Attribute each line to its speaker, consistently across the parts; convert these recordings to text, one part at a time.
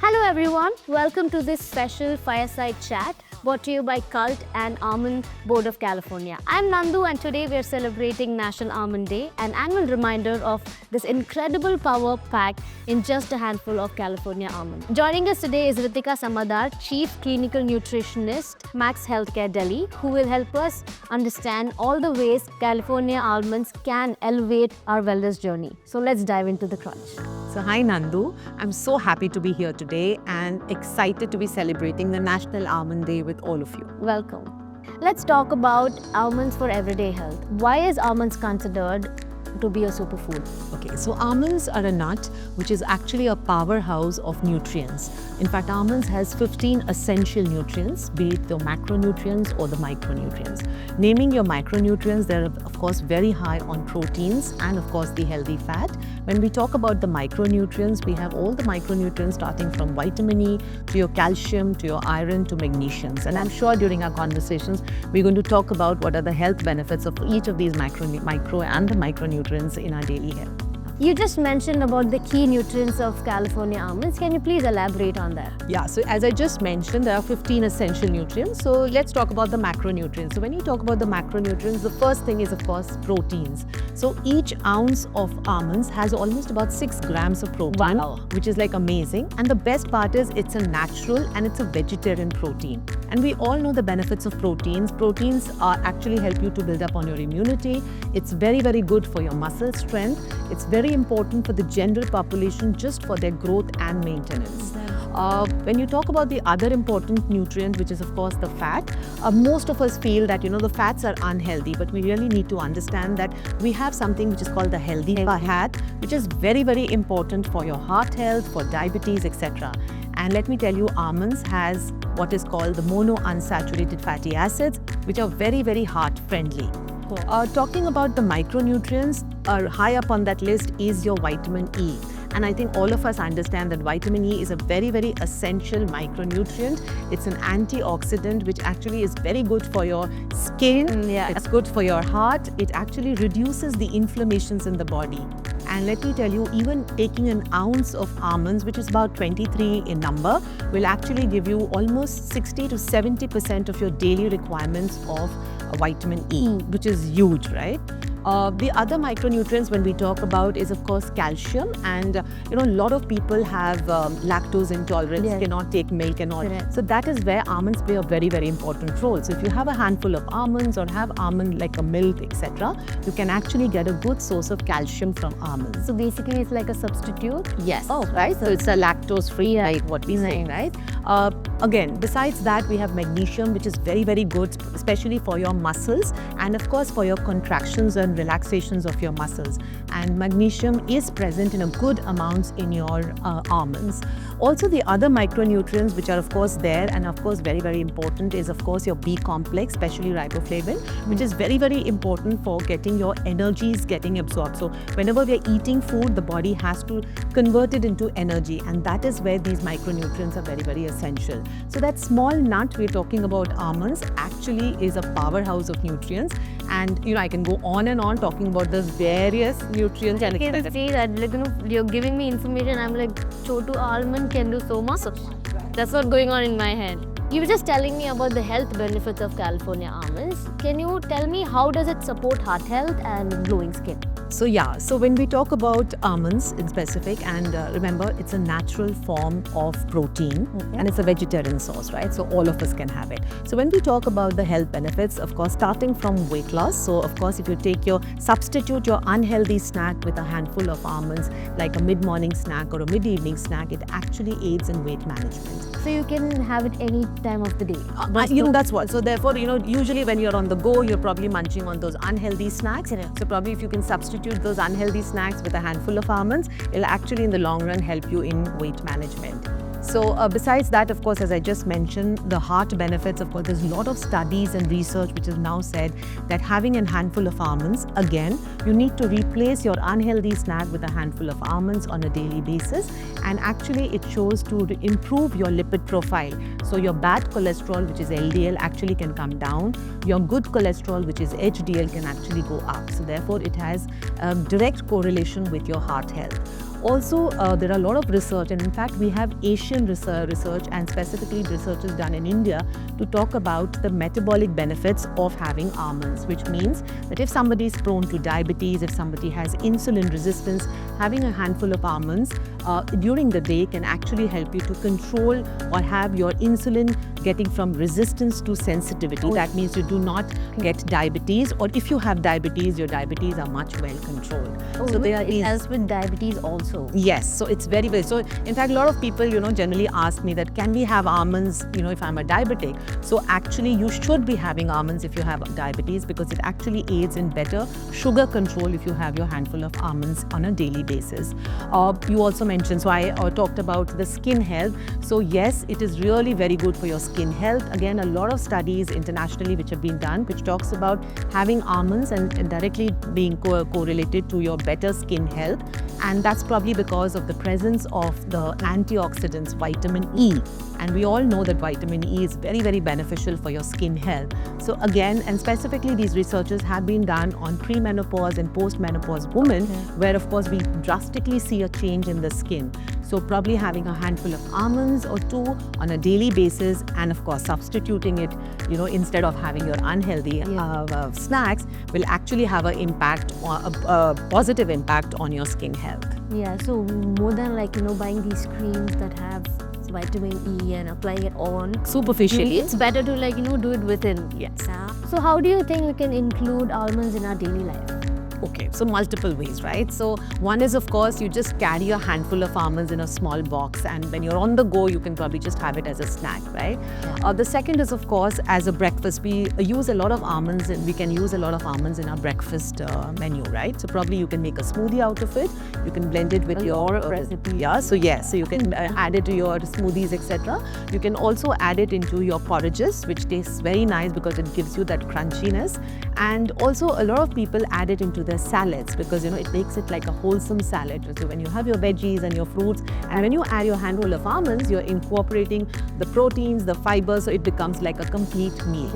Speaker 1: Hello everyone, welcome to this special fireside chat brought to you by Cult and Almond Board of California. I'm Nandu and today we are celebrating National Almond Day, an annual reminder of this incredible power packed in just a handful of California almonds. Joining us today is Ritika Samadar, Chief Clinical Nutritionist, Max Healthcare Delhi, who will help us understand all the ways California almonds can elevate our wellness journey. So let's dive into the crunch.
Speaker 2: So hi Nandu, I'm so happy to be here today and excited to be celebrating the National Almond Day with all of you.
Speaker 1: Welcome. Let's talk about almonds for everyday health. Why is almonds considered to be a superfood?
Speaker 2: Okay, so almonds are a nut which is actually a powerhouse of nutrients. In fact, almonds has 15 essential nutrients, be it the macronutrients or the micronutrients. Naming your macronutrients, they're of course very high on proteins and of course the healthy fat. When we talk about the micronutrients, we have all the micronutrients starting from vitamin E to your calcium, to your iron, to magnesiums. And I'm sure during our conversations, we're going to talk about what are the health benefits of each of these micro and the micronutrients in our daily health.
Speaker 1: You just mentioned about the key nutrients of California almonds. Can you please elaborate on that?
Speaker 2: Yeah, so as I just mentioned, there are 15 essential nutrients. So let's talk about the macronutrients. So when you talk about the macronutrients, the first thing is of course proteins. So each ounce of almonds has almost about 6 grams of protein, which is like amazing. And the best part is it's a natural and it's a vegetarian protein. And we all know the benefits of proteins. Proteins actually help you to build up on your immunity. It's very, very good for your muscle strength. It's very important for the general population just for their growth and maintenance. When you talk about the other important nutrient, which is of course the fat, most of us feel that the fats are unhealthy, but we really need to understand that we have something which is called the healthy fat, which is very, very important for your heart health, for diabetes, etc. And let me tell you, almonds has what is called the monounsaturated fatty acids, which are very, very heart friendly. Talking about the micronutrients, high up on that list is your vitamin E. And I think all of us understand that vitamin E is a very, very essential micronutrient. It's an antioxidant which actually is very good for your skin. It's good for your heart. It actually reduces the inflammations in the body. And let me tell you, even taking an ounce of almonds, which is about 23 in number, will actually give you almost 60 to 70% of your daily requirements of vitamin E, which is huge, right? The other micronutrients when we talk about is of course calcium, and a lot of people have lactose intolerance, cannot take milk and all. So that is where almonds play a very, very important role. So if you have a handful of almonds or have almond like a milk, etc., you can actually get a good source of calcium from almonds.
Speaker 1: So basically it's like a substitute?
Speaker 2: Yes. Oh, right. So it's a lactose free, like what we say, right? Again, besides that, we have magnesium, which is very, very good, especially for your muscles and of course for your contractions and relaxations of your muscles. And magnesium is present in a good amounts in your almonds. Also, the other micronutrients which are of course there and of course very, very important is of course your B complex, especially riboflavin, which is very, very important for getting your energies getting absorbed. So whenever we are eating food, the body has to convert it into energy, and that is where these micronutrients are very, very essential. So that small nut we're talking about, almonds, actually is a powerhouse of nutrients. And I can go on and on talking about those various nutrients.
Speaker 1: I can see that you're giving me information. I'm like, Chotu almond can do so much. That's what's going on in my head. You were just telling me about the health benefits of California almonds. Can you tell me how does it support heart health and glowing skin?
Speaker 2: So when we talk about almonds in specific, and remember, it's a natural form of protein, and it's a vegetarian source, right? So all of us can have it. So when we talk about the health benefits, of course, starting from weight loss. So of course, if you substitute your unhealthy snack with a handful of almonds, like a mid-morning snack or a mid-evening snack, it actually aids in weight management.
Speaker 1: So you can have it any time of the day.
Speaker 2: That's what. So therefore, usually when you're on the go, you're probably munching on those unhealthy snacks. So probably if you can substitute those unhealthy snacks with a handful of almonds, it'll actually in the long run help you in weight management. So besides that, of course, as I just mentioned, the heart benefits, of course, there's a lot of studies and research which has now said that having a handful of almonds, again, you need to replace your unhealthy snack with a handful of almonds on a daily basis. And actually, it shows to improve your lipid profile. So your bad cholesterol, which is LDL, actually can come down. Your good cholesterol, which is HDL, can actually go up. So therefore, it has a direct correlation with your heart health. Also, there are a lot of research, and in fact, we have Asian research and specifically researches done in India to talk about the metabolic benefits of having almonds, which means that if somebody is prone to diabetes, if somebody has insulin resistance, having a handful of almonds during the day can actually help you to control or have your insulin getting from resistance to sensitivity. That means you do not get diabetes, or if you have diabetes, your diabetes are much well controlled.
Speaker 1: So it helps with diabetes also.
Speaker 2: Yes, so it's very, very, so in fact, a lot of people, generally ask me that can we have almonds, if I'm a diabetic? So actually, you should be having almonds if you have diabetes, because it actually aids in better sugar control if you have your handful of almonds on a daily basis. You also mentioned, so I talked about the skin health. So yes, it is really very good for your skin health. Again, a lot of studies internationally which have been done, which talks about having almonds and directly being correlated to your better skin health. And that's probably because of the presence of the antioxidants, vitamin E. And we all know that vitamin E is very, very beneficial for your skin health. So again, and specifically these researches have been done on premenopause and postmenopause women, where of course we drastically see a change in the skin. So probably having a handful of almonds or two on a daily basis, and of course substituting it, instead of having your unhealthy snacks, will actually have an impact, a positive impact on your skin health.
Speaker 1: Yeah, so more than buying these creams that have vitamin E and applying it on
Speaker 2: Superficially.
Speaker 1: it's better to do it within.
Speaker 2: Yes.
Speaker 1: Yeah. So how do you think we can include almonds in our daily life?
Speaker 2: Okay, so multiple ways, right? So one is, of course, you just carry a handful of almonds in a small box, and when you're on the go, you can probably just have it as a snack, right?
Speaker 1: Yeah.
Speaker 2: The second is, of course, as a breakfast. We use a lot of almonds, and we can use a lot of almonds in our breakfast menu, right? So probably you can make a smoothie out of it. You can blend it with your
Speaker 1: recipe.
Speaker 2: Yeah, so yes, so you can add it to your smoothies, etc. You can also add it into your porridges, which tastes very nice because it gives you that crunchiness. And also, a lot of people add it into their salads because it makes it like a wholesome salad. So when you have your veggies and your fruits, and when you add your handful of almonds, you're incorporating the proteins, the fibers, so it becomes like a complete meal.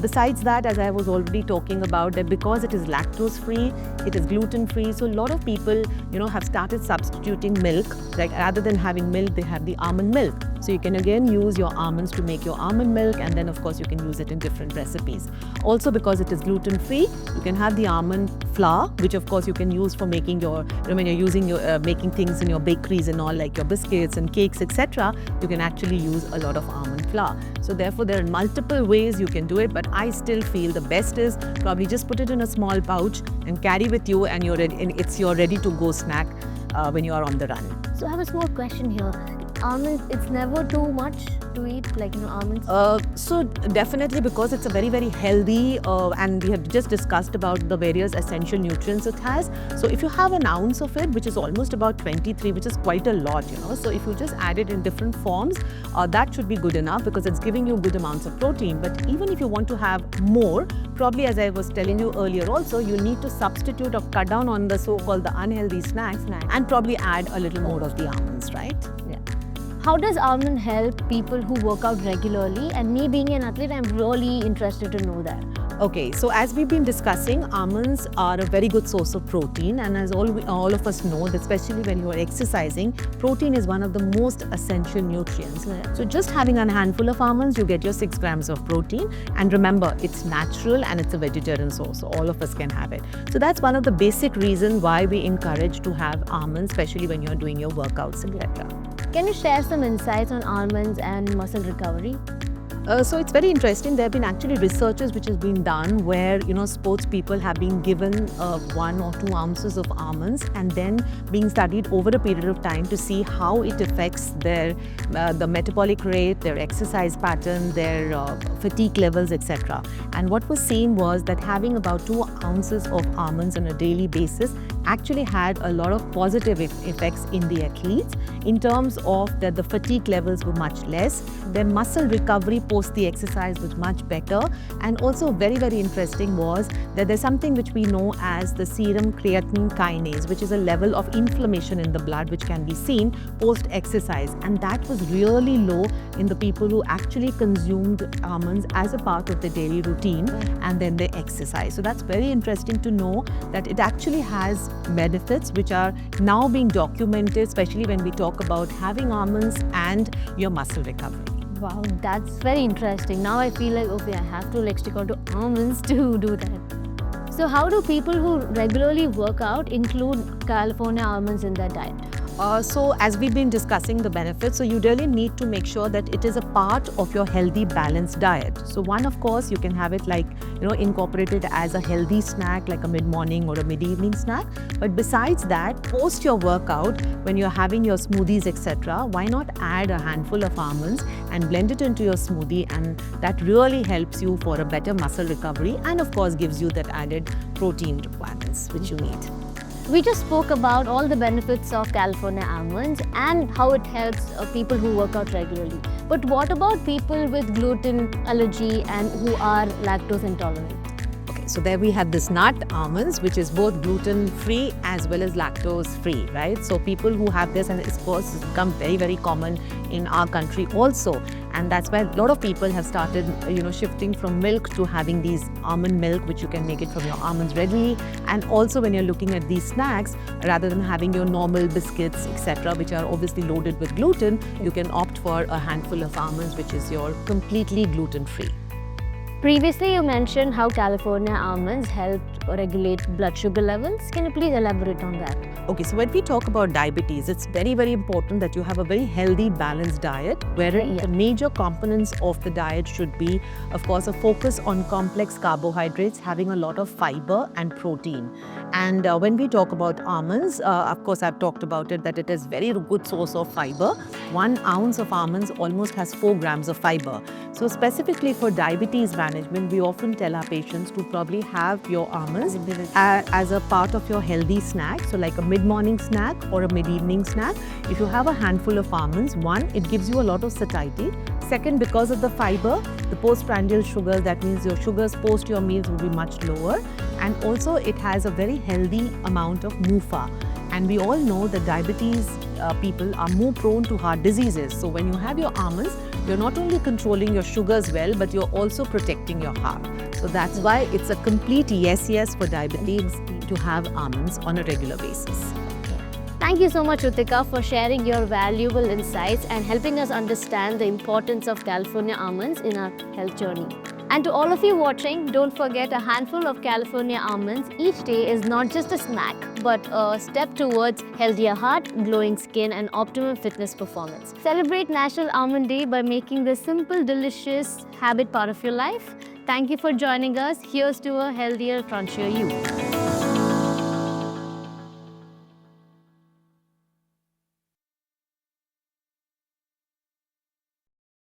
Speaker 2: Besides that, as I was already talking about, that because it is lactose free, it is gluten free, so a lot of people have started substituting milk. Like rather than having milk, they have the almond milk. So you can again use your almonds to make your almond milk, and then of course you can use it in different recipes. Also, because it is gluten free, you can have the almond flour, which of course you can use for making your, when you're using your making things in your bakeries and all, like your biscuits and cakes, etc. You can actually use a lot of almond flour. So therefore, there are multiple ways you can do it, but I still feel the best is probably just put it in a small pouch and carry with you, and you're ready, and it's your ready to go snack when you are on the run.
Speaker 1: So I have a small question here. Almonds, it's never too much to eat, almonds?
Speaker 2: So definitely, because it's a very, very healthy and we have just discussed about the various essential nutrients it has. So if you have an ounce of it, which is almost about 23, which is quite a lot, so if you just add it in different forms, that should be good enough because it's giving you good amounts of protein. But even if you want to have more, probably as I was telling you earlier also, you need to substitute or cut down on the so-called the unhealthy snacks and probably add a little more of the almonds, right?
Speaker 1: Yeah. How does almond help people who work out regularly? And me being an athlete, I'm really interested to know that.
Speaker 2: Okay, so as we've been discussing, almonds are a very good source of protein, and as all of us know, that especially when you are exercising, protein is one of the most essential nutrients. So just having a handful of almonds, you get your 6 grams of protein, and remember, it's natural and it's a vegetarian source, so all of us can have it. So that's one of the basic reasons why we encourage to have almonds, especially when you're doing your workouts, etc.
Speaker 1: Can you share some insights on almonds and muscle recovery?
Speaker 2: So it's very interesting. There have been actually researches which has been done where sports people have been given 1 or 2 ounces of almonds and then being studied over a period of time to see how it affects their the metabolic rate, their exercise pattern, their fatigue levels, etc. And what was seen was that having about 2 ounces of almonds on a daily basis actually had a lot of positive effects in the athletes in terms of that the fatigue levels were much less, their muscle recovery post the exercise was much better, and also very, very interesting was that there's something which we know as the serum creatine kinase, which is a level of inflammation in the blood which can be seen post exercise, and that was really low in the people who actually consumed almonds as a part of their daily routine and then they exercise. So that's very interesting to know that it actually has benefits which are now being documented, especially when we talk about having almonds and your muscle recovery.
Speaker 1: Wow, that's very interesting. Now I feel like, okay, I have to like stick on to almonds to do that. So how do people who regularly work out include California almonds in their diet?
Speaker 2: So as we've been discussing the benefits, so you really need to make sure that it is a part of your healthy balanced diet. So one, of course, you can have it like, incorporate it as a healthy snack like a mid-morning or a mid-evening snack. But besides that, post your workout, when you're having your smoothies, etc., why not add a handful of almonds and blend it into your smoothie, and that really helps you for a better muscle recovery and of course gives you that added protein requirements which you need.
Speaker 1: We just spoke about all the benefits of California almonds and how it helps people who work out regularly. But what about people with gluten allergy and who are lactose intolerant?
Speaker 2: Okay, so there we have this nut, almonds, which is both gluten-free as well as lactose-free, right? So people who have this, and of course it's become very, very common in our country also. And that's why a lot of people have started, shifting from milk to having these almond milk, which you can make it from your almonds readily. And also when you're looking at these snacks, rather than having your normal biscuits, etc., which are obviously loaded with gluten, you can opt for a handful of almonds, which is your completely gluten-free.
Speaker 1: Previously, you mentioned how California almonds help regulate blood sugar levels. Can you please elaborate on that?
Speaker 2: Okay, so when we talk about diabetes, it's very, very important that you have a very healthy, balanced diet, wherein the major components of the diet should be, of course, a focus on complex carbohydrates, having a lot of fiber and protein. And when we talk about almonds, of course, I've talked about it, that it is very good source of fiber. 1 ounce of almonds almost has 4 grams of fiber. So specifically for diabetes management, we often tell our patients to probably have your almonds as a part of your healthy snack. So like a mid-morning snack or a mid-evening snack. If you have a handful of almonds, one, it gives you a lot of satiety. Second, because of the fiber, the postprandial sugars, that means your sugars post your meals will be much lower. And also it has a very healthy amount of MUFA. And we all know that diabetes people are more prone to heart diseases. So when you have your almonds, you're not only controlling your sugars well, but you're also protecting your heart. So that's why it's a complete yes for diabetes to have almonds on a regular basis.
Speaker 1: Thank you so much, Ritika, for sharing your valuable insights and helping us understand the importance of California almonds in our health journey. And to all of you watching, don't forget, a handful of California almonds each day is not just a snack, but a step towards healthier heart, glowing skin, and optimum fitness performance. Celebrate National Almond Day by making this simple, delicious habit part of your life. Thank you for joining us. Here's to a healthier, crunchier you.